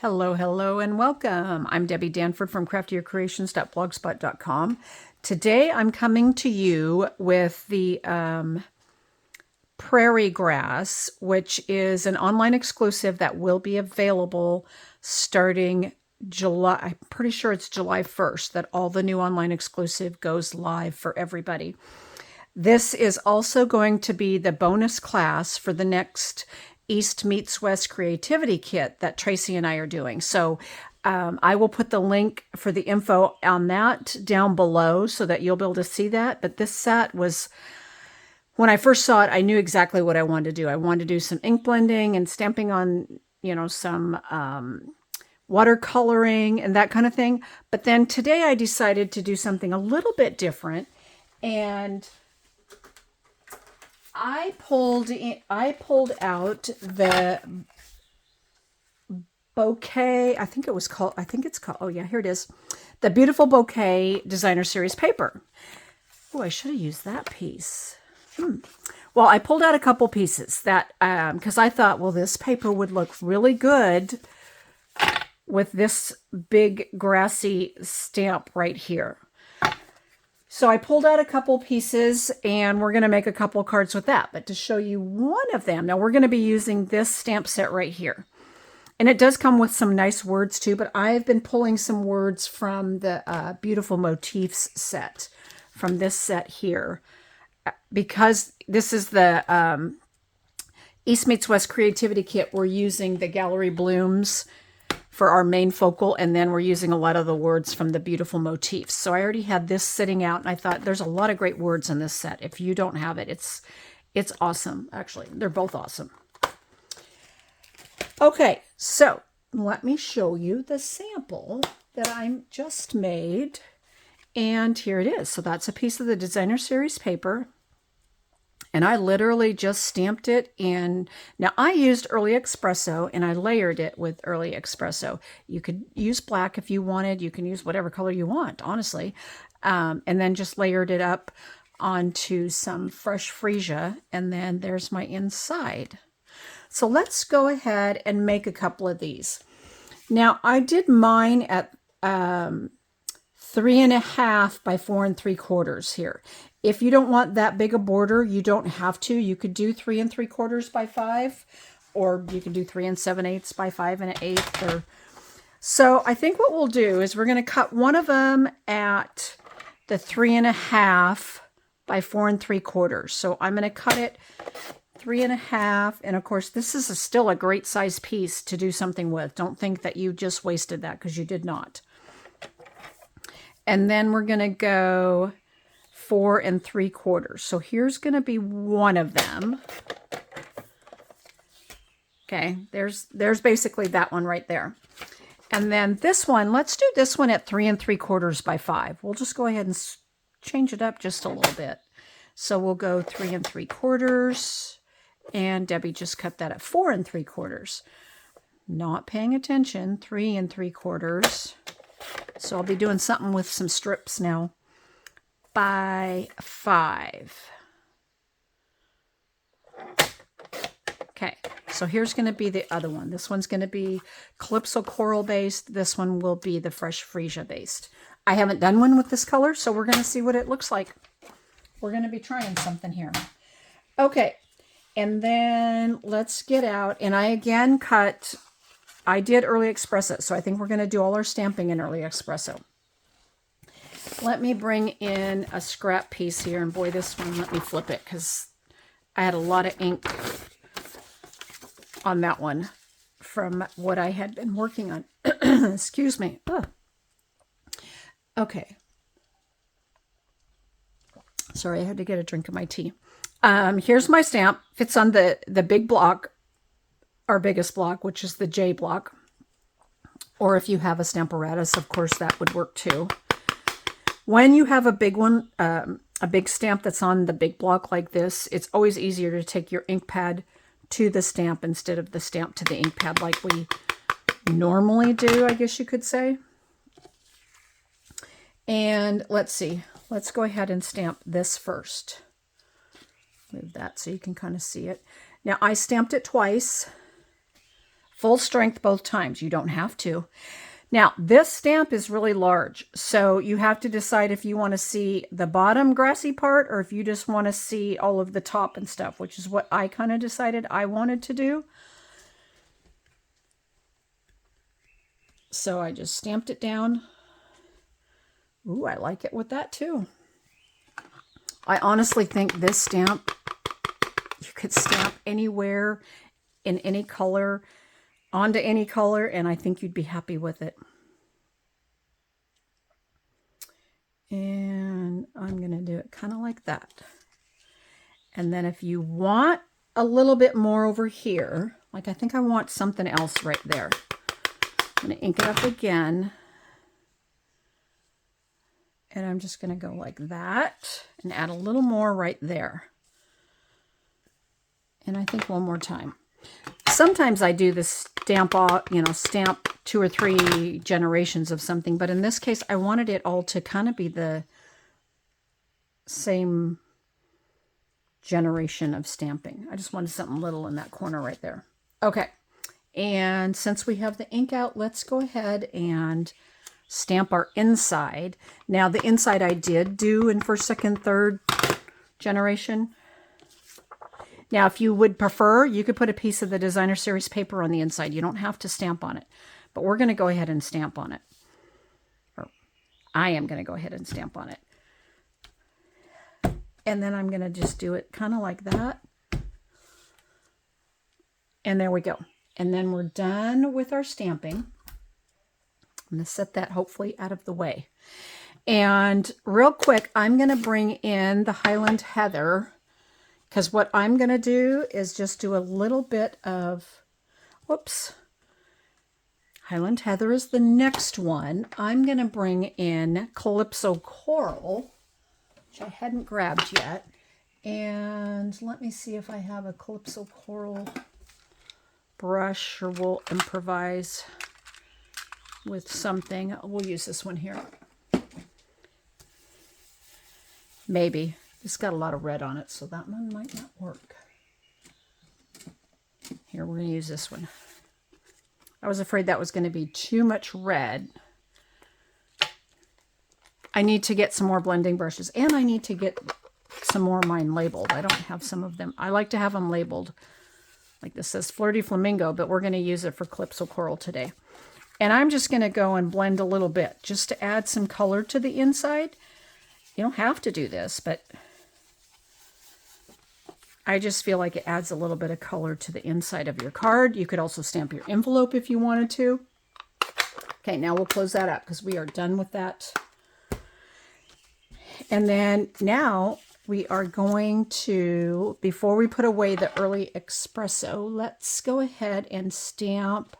Hello, hello, and welcome. I'm Debbie Danford from craftiercreations.blogspot.com. Today I'm coming to you with the Prairie Grass, which is an online exclusive that will be available starting July. I'm pretty sure it's July 1st that all the new online exclusive goes live for everybody. This is also going to be the bonus class for the next East Meets West Creativity Kit that Tracy and I are doing. So I will put the link for the info on that down below so that you'll be able to see that. But this set was, when I first saw it, I knew exactly what I wanted to do. I wanted to do some ink blending and stamping on, some watercoloring and that kind of thing. But then today I decided to do something a little bit different, and I pulled out the bouquet. I think it's called, oh yeah, here it is. The Beautiful Bokeh Designer Series paper. Oh, I should have used that piece. Well, I pulled out a couple pieces that, because I thought, well, this paper would look really good with this big grassy stamp right here. So I pulled out a couple pieces and we're going to make a couple cards with that. But to show you one of them, now we're going to be using this stamp set right here. And it does come with some nice words too, but I've been pulling some words from the Beautiful Motifs set, from this set here. Because this is the East Meets West Creativity Kit, we're using the Gallery Blooms for our main focal, and then we're using a lot of the words from the Beautiful Motifs. So I already had this sitting out, and I thought there's a lot of great words in this set. If you don't have it, it's awesome. Actually, they're both awesome. Okay, so let me show you the sample that I just made, and here it is. So that's a piece of the Designer Series paper. And I literally just stamped it in. Now, I used Early Espresso, and I layered it with Early Espresso. You could use black if you wanted. You can use whatever color you want, honestly. And then just layered it up onto some fresh freesia. And then there's my inside. So let's go ahead and make a couple of these. Now, I did mine at 3.5 by 4 3/4 here. If you don't want that big a border, you don't have to. You could do 3 3/4 by 5, or you can do 3 7/8 by 5 1/8. Or so I think what we'll do is we're going to cut one of them at the 3.5 by 4 3/4. So I'm going to cut it 3.5, and of course this is still a great size piece to do something with. Don't think that you just wasted that, because you did not. And then we're going to go 4 3/4. So here's going to be one of them. Okay, there's basically that one right there. And then this one, let's do this one at 3 3/4 by 5. We'll just go ahead and change it up just a little bit. So we'll go 3 3/4, and Debbie just cut that at 4 3/4. Not paying attention, 3 3/4. So I'll be doing something with some strips now. By 5. Okay, so here's going to be the other one. This one's going to be Calypso Coral based. This one will be the Fresh Freesia based. I haven't done one with this color, so we're going to see what it looks like. We're going to be trying something here. Okay, and then let's get out. And I again cut, I did Early Espresso, so I think we're going to do all our stamping in Early Espresso. Let me bring in a scrap piece here, and boy, this one, let me flip it, because I had a lot of ink on that one from what I had been working on. Excuse me. Ugh. Okay. Sorry, I had to get a drink of my tea. Here's my stamp. Fits on the big block, our biggest block, which is the J block. Or if you have a Stamparatus, of course, that would work too. When you have a big one, a big stamp that's on the big block like this, it's always easier to take your ink pad to the stamp instead of the stamp to the ink pad like we normally do, I guess you could say. And let's see. Let's go ahead and stamp this first. Move that so you can kind of see it. Now, I stamped it twice. Full strength both times. You don't have to. Now, this stamp is really large, so you have to decide if you want to see the bottom grassy part or if you just want to see all of the top and stuff, which is what I kind of decided I wanted to do. So I just stamped it down. Ooh, I like it with that too. I honestly think this stamp, you could stamp anywhere in any color, onto any color, and I think you'd be happy with it. And I'm going to do it kind of like that. And then if you want a little bit more over here, like I think I want something else right there. I'm going to ink it up again. And I'm just going to go like that and add a little more right there. And I think one more time. Sometimes I do this stamp, stamp 2 or 3 generations of something, but in this case, I wanted it all to kind of be the same generation of stamping. I just wanted something little in that corner right there. Okay, and since we have the ink out, let's go ahead and stamp our inside. Now, the inside I did do in first, second, third generation. Now, if you would prefer, you could put a piece of the designer series paper on the inside. You don't have to stamp on it, but we're going to go ahead and stamp on it. Or I am going to go ahead and stamp on it. And then I'm going to just do it kind of like that. And there we go. And then we're done with our stamping. I'm going to set that hopefully out of the way. And real quick, I'm going to bring in the Highland Heather, because what I'm going to do is just do a little bit of, whoops, Highland Heather is the next one. I'm going to bring in Calypso Coral, which I hadn't grabbed yet. And let me see if I have a Calypso Coral brush, or we'll improvise with something. We'll use this one here. Maybe. It's got a lot of red on it, so that one might not work. Here, we're going to use this one. I was afraid that was going to be too much red. I need to get some more blending brushes, and I need to get some more of mine labeled. I don't have some of them. I like to have them labeled. Like this says Flirty Flamingo, but we're going to use it for Calypso Coral today. And I'm just going to go and blend a little bit just to add some color to the inside. You don't have to do this, but I just feel like it adds a little bit of color to the inside of your card. You could also stamp your envelope if you wanted to. Okay, now we'll close that up because we are done with that. And then now we are going to, before we put away the early espresso, let's go ahead and stamp.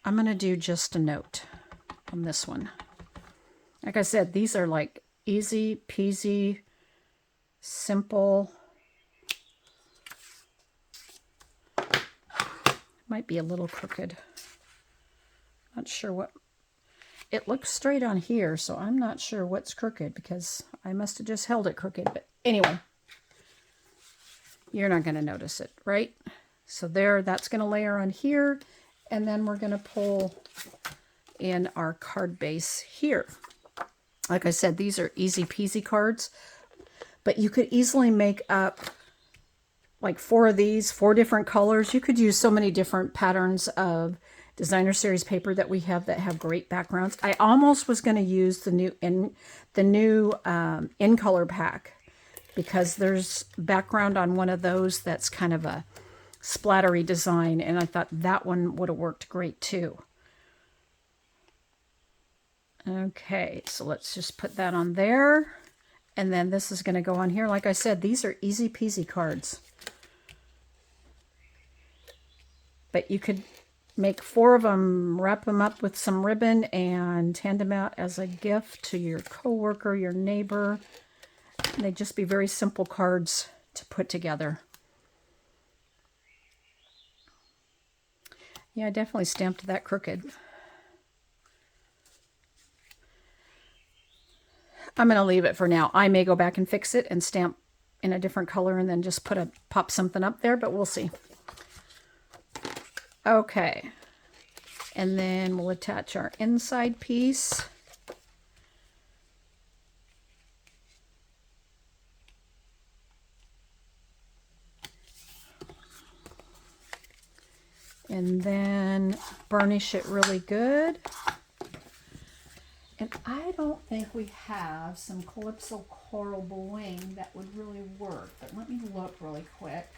I'm going to do just a note on this one. Like I said, these are like easy peasy, simple. Might be a little crooked. Not sure what. It looks straight on here, so I'm not sure what's crooked because I must have just held it crooked. But anyway, you're not going to notice it, right? So there, that's going to layer on here. And then we're going to pull in our card base here. Like I said, these are easy peasy cards, but you could easily make up like 4 of these, 4 different colors. You could use so many different patterns of designer series paper that we have that have great backgrounds. I almost was going to use the new in color pack because there's background on one of those that's kind of a splattery design, and I thought that one would have worked great too. Okay, so let's just put that on there, and then this is going to go on here. Like I said, these are easy peasy cards, but you could make 4 of them, wrap them up with some ribbon, and hand them out as a gift to your coworker, your neighbor. And they'd just be very simple cards to put together. Yeah, I definitely stamped that crooked. I'm going to leave it for now. I may go back and fix it and stamp in a different color and then just pop something up there, but we'll see. Okay. And then we'll attach our inside piece. And then burnish it really good. And I don't think we have some Calypso Coral bling that would really work, but let me look really quick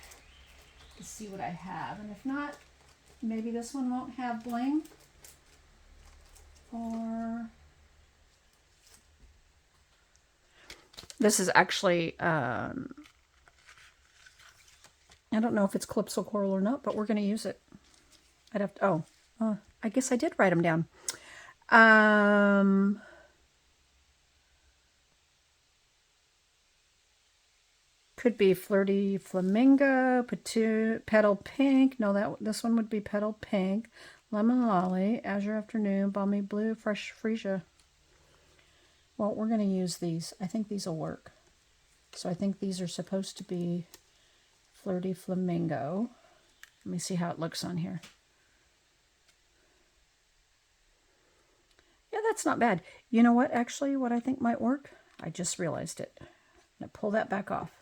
to see what I have. And if not, maybe this one won't have bling. Or this is actually, I don't know if it's Calypso Coral or not, but we're going to use it. I'd have to, I guess I did write them down. Could be Flirty Flamingo, Petal Pink. No, this one would be Petal Pink. Lemon Lolly, Azure Afternoon, Balmy Blue, Fresh Freesia. Well, we're going to use these. I think these will work. So I think these are supposed to be Flirty Flamingo. Let me see how it looks on here. Yeah, that's not bad. You know what, actually, what I think might work? I just realized it. I'm going to pull that back off.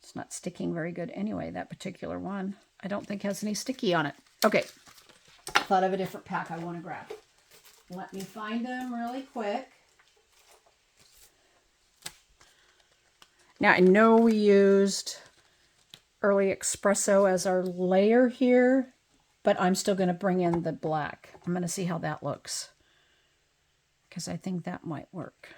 It's not sticking very good anyway, that particular one. I don't think has any sticky on it. Okay, thought of a different pack I want to grab. Let me find them really quick. Now, I know we used Early Espresso as our layer here, but I'm still going to bring in the black. I'm going to see how that looks, because I think that might work.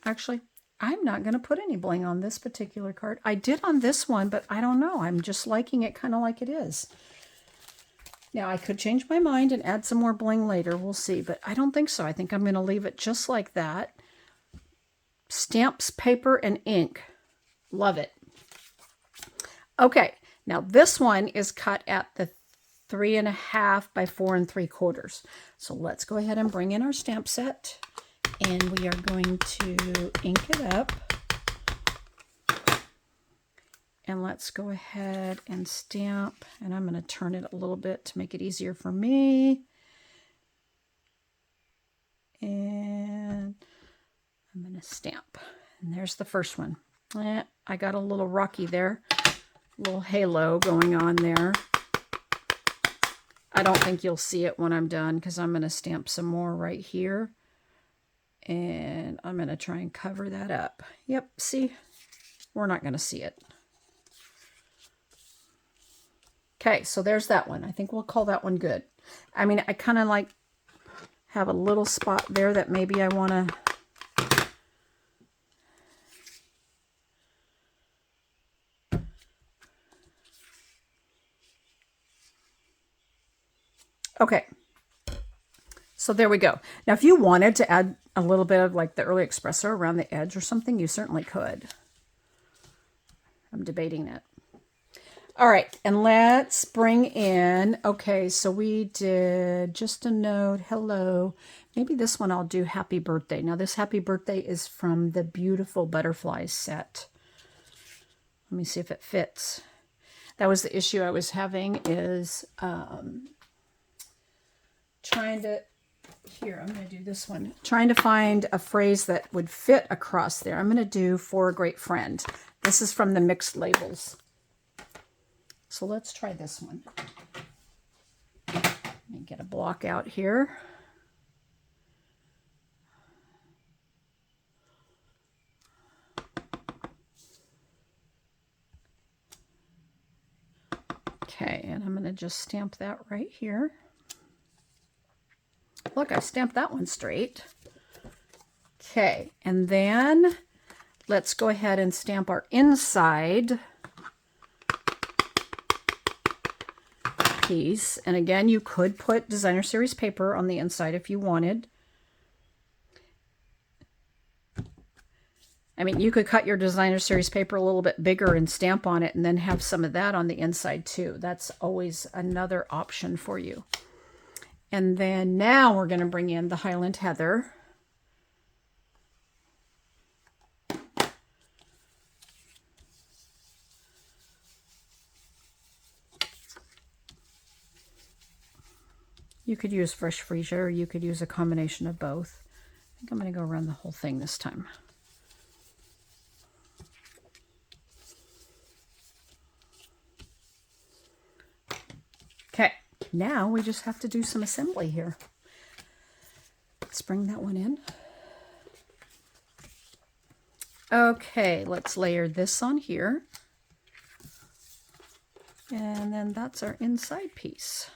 Actually, I'm not going to put any bling on this particular card. I did on this one, but I don't know. I'm just liking it kind of like it is. Now, I could change my mind and add some more bling later. We'll see, but I don't think so. I think I'm going to leave it just like that. Stamps, paper, and ink. Love it. Okay, now this one is cut at the 3.5 by 4 3/4. So let's go ahead and bring in our stamp set. And we are going to ink it up. And let's go ahead and stamp. And I'm going to turn it a little bit to make it easier for me. And I'm going to stamp. And there's the first one. I got a little rocky there. A little halo going on there. I don't think you'll see it when I'm done, because I'm going to stamp some more right here. And I'm going to try and cover that up. Yep, see? We're not going to see it. Okay, so there's that one. I think we'll call that one good. I mean, I kind of like have a little spot there that maybe I want to... Okay. So there we go. Now, if you wanted to add a little bit of like the Early Espresso around the edge or something, you certainly could. I'm debating that. All right, and let's bring in, okay, so we did just a note, hello. Maybe this one I'll do Happy Birthday. Now, this Happy Birthday is from the Beautiful Butterflies set. Let me see if it fits. That was the issue I was having, is trying to... Here, I'm going to do this one. Trying to find a phrase that would fit across there. I'm going to do For a Great Friend. This is from the Mixed Labels. So let's try this one. Let me get a block out here. Okay, and I'm going to just stamp that right here. Look, I stamped that one straight. Okay, and then let's go ahead and stamp our inside piece. And again, you could put designer series paper on the inside if you wanted. I mean, you could cut your designer series paper a little bit bigger and stamp on it and then have some of that on the inside too. That's always another option for you. And then now we're going to bring in the Highland Heather. You could use fresh freesia, or you could use a combination of both. I think I'm going to go around the whole thing this time. Okay, now we just have to do some assembly here. Let's bring that one in. Okay, let's layer this on here. And then that's our inside piece.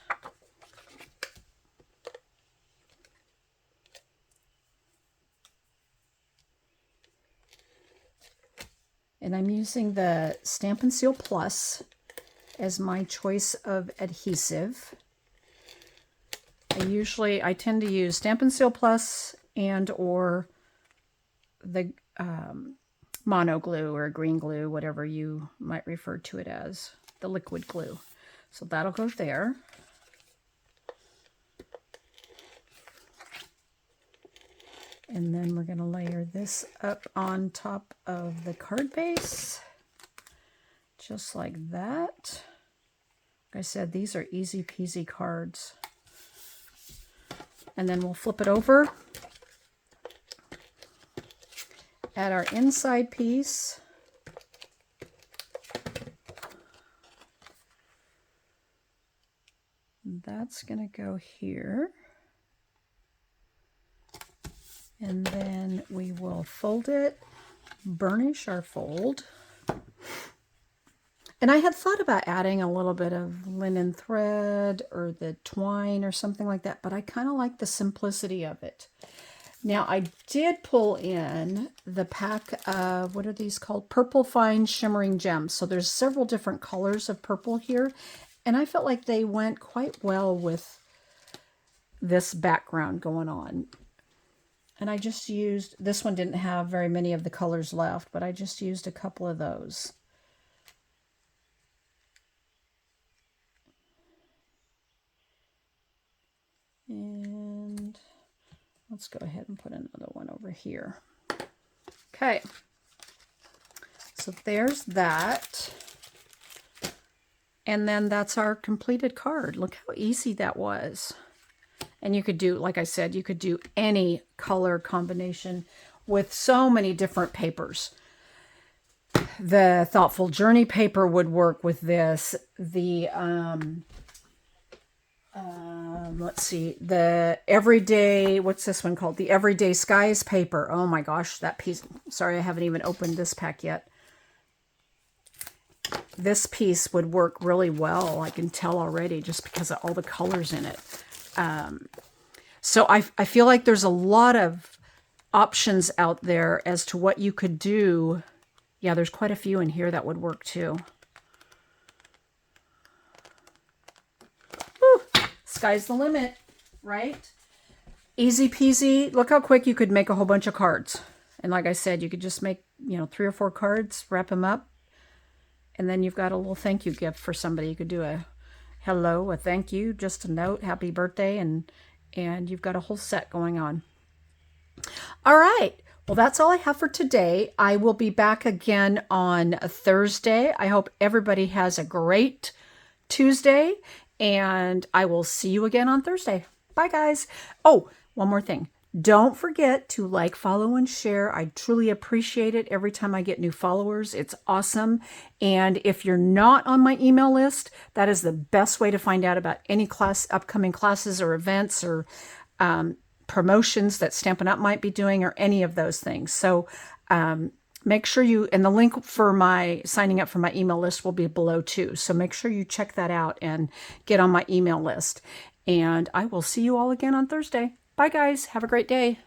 And I'm using the Stampin' Seal Plus as my choice of adhesive. I tend to use Stampin' Seal Plus and or the mono glue or green glue, whatever you might refer to it as, the liquid glue. So that'll go there. And then we're going to layer this up on top of the card base, just like that. Like I said, these are easy peasy cards. And then we'll flip it over. Add our inside piece. That's going to go here. And then we will fold it, burnish our fold. And I had thought about adding a little bit of linen thread or the twine or something like that, but I kind of like the simplicity of it. Now, I did pull in the pack of, what are these called? Purple Fine Shimmering Gems. So there's several different colors of purple here, and I felt like they went quite well with this background going on. And I just used, this one didn't have very many of the colors left, but I just used a couple of those. And let's go ahead and put another one over here. Okay. So there's that. And then that's our completed card. Look how easy that was. And you could do, like I said, you could do any color combination with so many different papers. The Thoughtful Journey paper would work with this. The, let's see, the Everyday, what's this one called? The Everyday Skies paper. Oh my gosh, that piece. Sorry, I haven't even opened this pack yet. This piece would work really well. I can tell already just because of all the colors in it. So I feel like there's a lot of options out there as to what you could do. Yeah, there's quite a few in here that would work too. Whew, sky's the limit, right? Easy peasy. Look how quick you could make a whole bunch of cards. And like I said, you could just make, 3 or 4 cards, wrap them up, and then you've got a little thank you gift for somebody. You could do a hello, a thank you, just a note, happy birthday, and you've got a whole set going on. All right. Well, that's all I have for today. I will be back again on Thursday. I hope everybody has a great Tuesday, and I will see you again on Thursday. Bye, guys. Oh, one more thing. Don't forget to like, follow, and share. I truly appreciate it every time I get new followers. It's awesome. And if you're not on my email list, that is the best way to find out about any upcoming classes or events or promotions that Stampin' Up! Might be doing or any of those things. So make sure and the link for my signing up for my email list will be below too. So make sure you check that out and get on my email list. And I will see you all again on Thursday. Bye, guys. Have a great day.